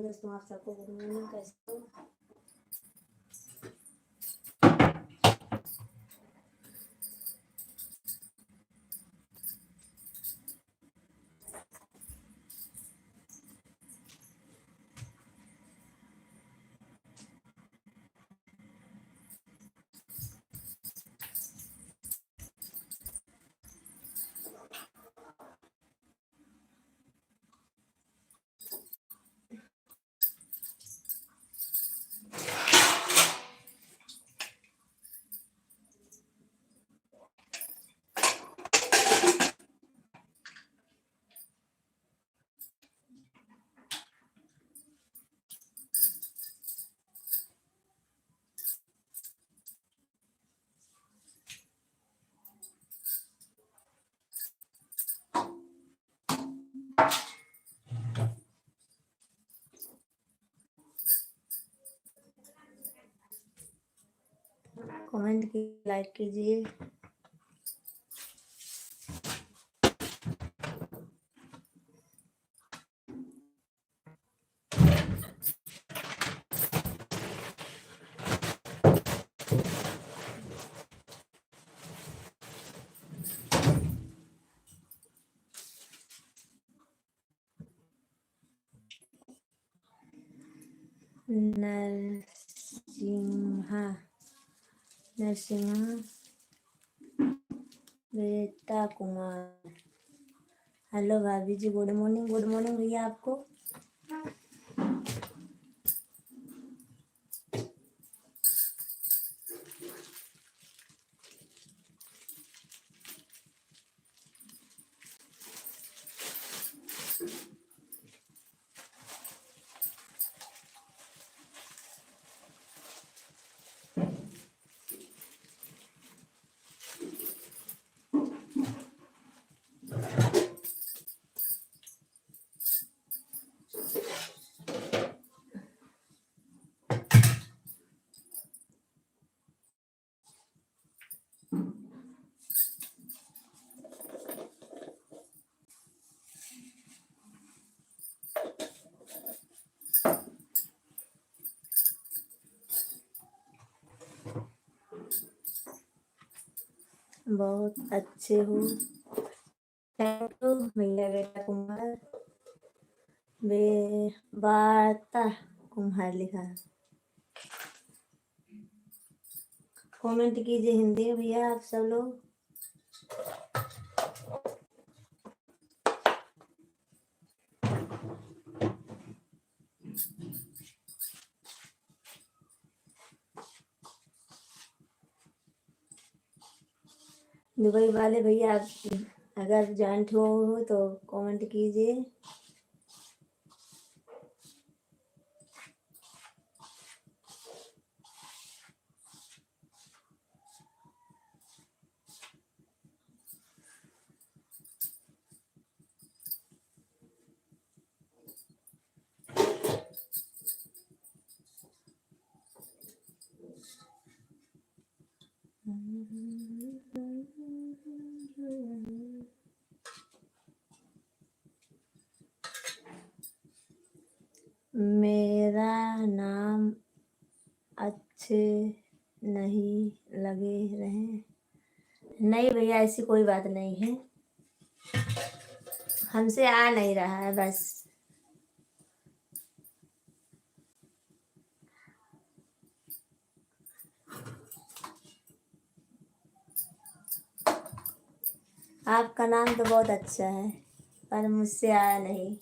दोस्तों, आप सबको गुड मॉर्निंग। कैसे हो? कमेंट की, लाइक कीजिए। नरसिंहा नरसिंहा बेटा कुमार। हेलो भाभी जी, गुड मॉर्निंग। गुड मॉर्निंग भैया आपको। बहुत अच्छे हो। थैंक यू भैया। बेटा कुमार, वार्ता कुम्हार लिखा है। कमेंट कीजिए हिंदी में भैया आप सब लोग। दुबई वाले भैया आप अगर जॉइंट हो तो कमेंट कीजिए। मेरा नाम अच्छे नहीं लगे रहे। नहीं भैया, ऐसी कोई बात नहीं है, हमसे आ नहीं रहा है बस। आपका नाम तो बहुत अच्छा है पर मुझसे आया नहीं।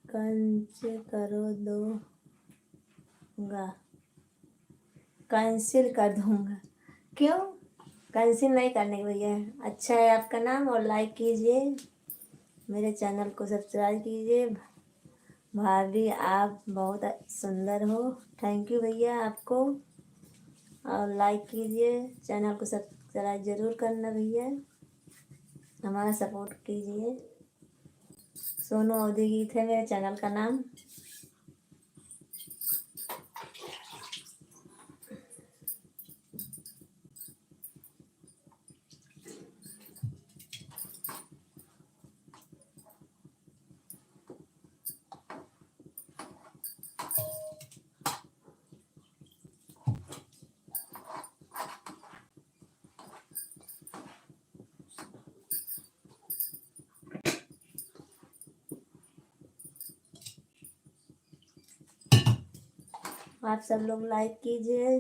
कंच करो दूंगा। कैंसिल कर दूंगा। क्यों कैंसिल नहीं करने की भैया? अच्छा है आपका नाम, और लाइक कीजिए, मेरे चैनल को सब्सक्राइब कीजिए। भाभी आप बहुत सुंदर हो। थैंक यू भैया आपको। और लाइक कीजिए, चैनल को सब्सक्राइब जरूर करना भैया, हमारा सपोर्ट कीजिए। सोनू अवधी गीत है मेरे चैनल का नाम। आप सब लोग लाइक कीजिए।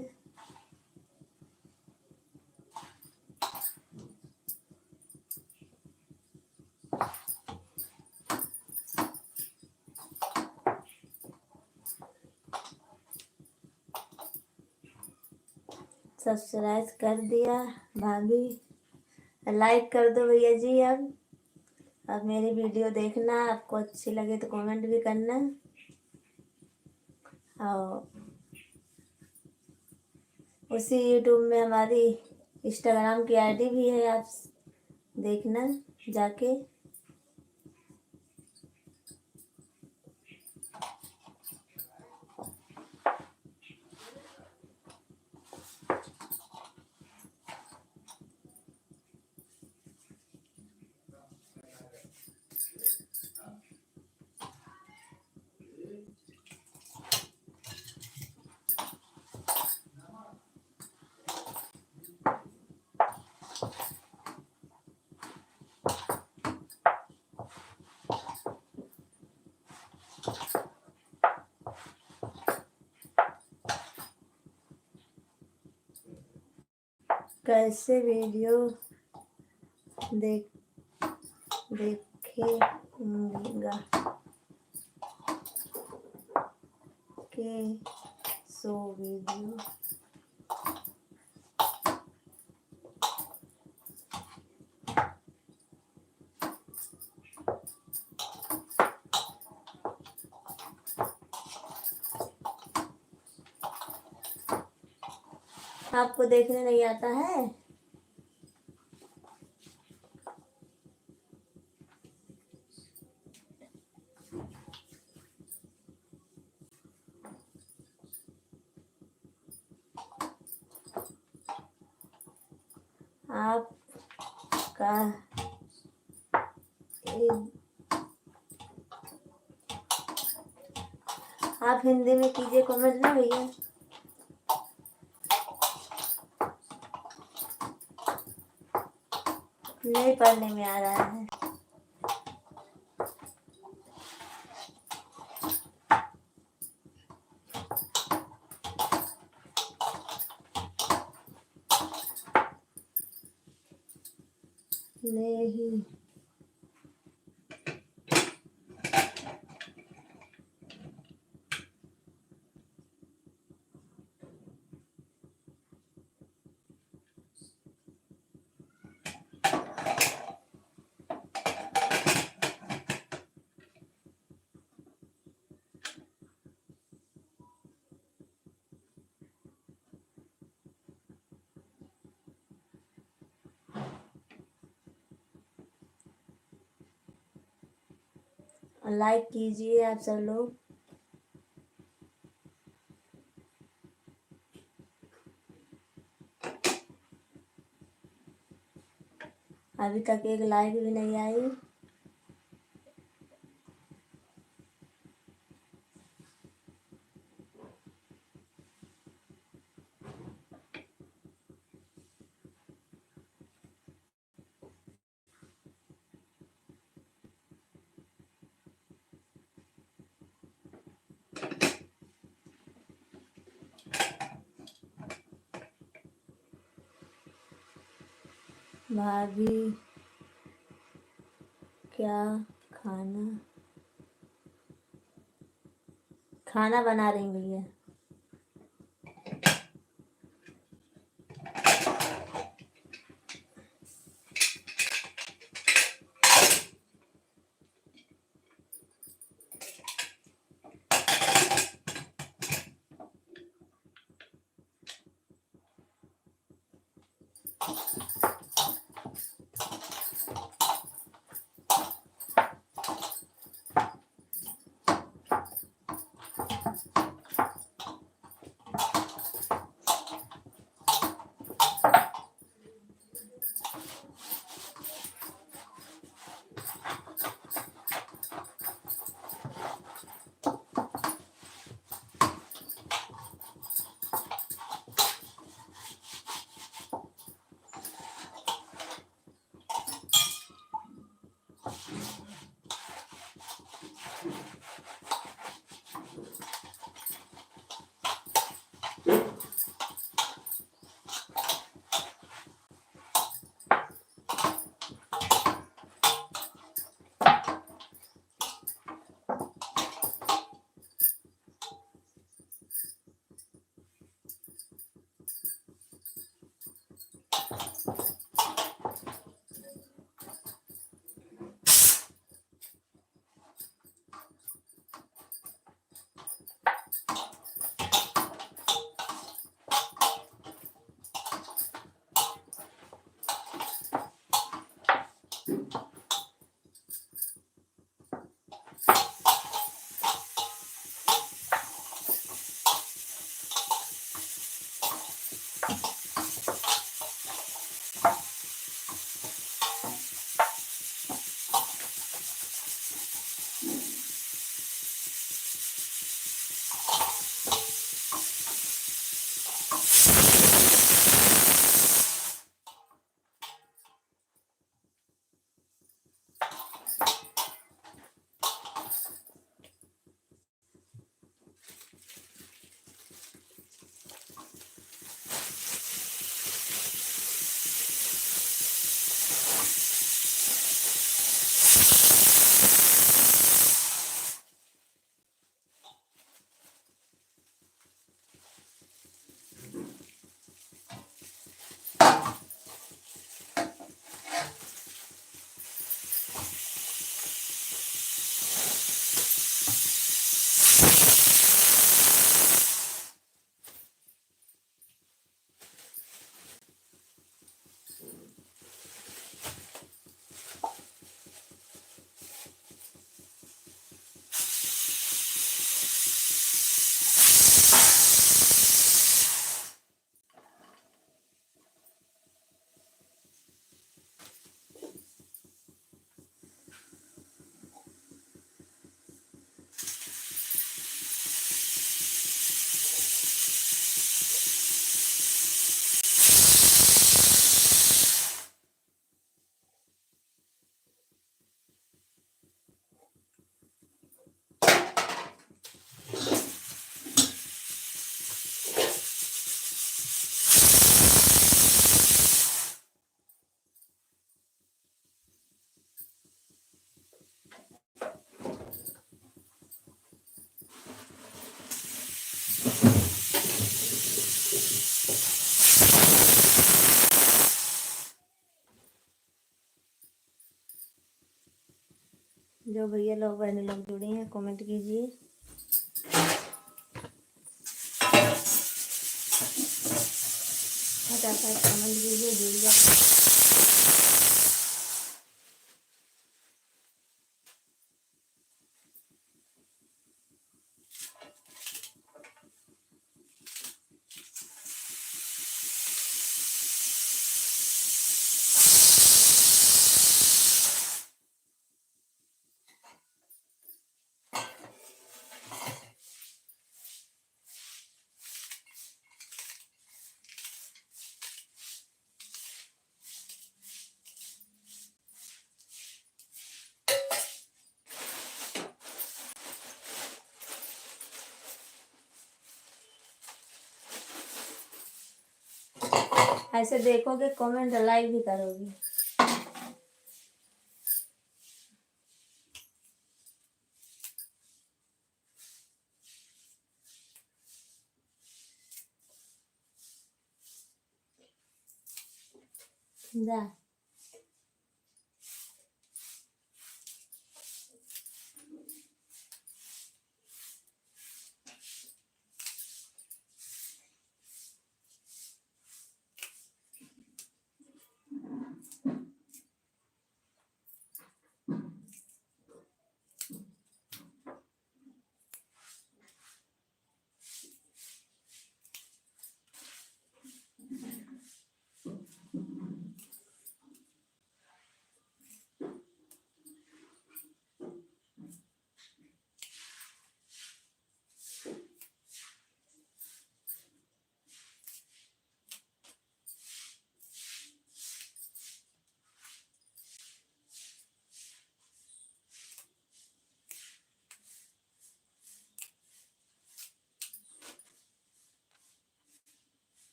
सब्सक्राइब कर दिया भाभी, लाइक कर दो भैया जी। अब मेरी वीडियो देखना, आपको अच्छी लगे तो कमेंट भी करना। और उसी यूट्यूब में हमारी इंस्टाग्राम की आईडी भी है, आप देखना जाके। कैसे वीडियो देखेगा के सो वीडियो। आपको देखने नहीं आता है? आपका आप हिंदी में कीजिए कमेंट ना भैया। नहीं पढ़ने में आ रहा है। नहीं, लाइक कीजिए आप सब लोग। अभी तक एक लाइक भी नहीं आई। भाभी क्या खाना खाना बना रही भैया? जो भैया लोग बहने लोग जुड़े हैं कमेंट कीजिए। फटाफट कमेंट कीजिए, जुड़ जाए। ऐसे देखोगे कमेंट लाइक भी करोगे। जा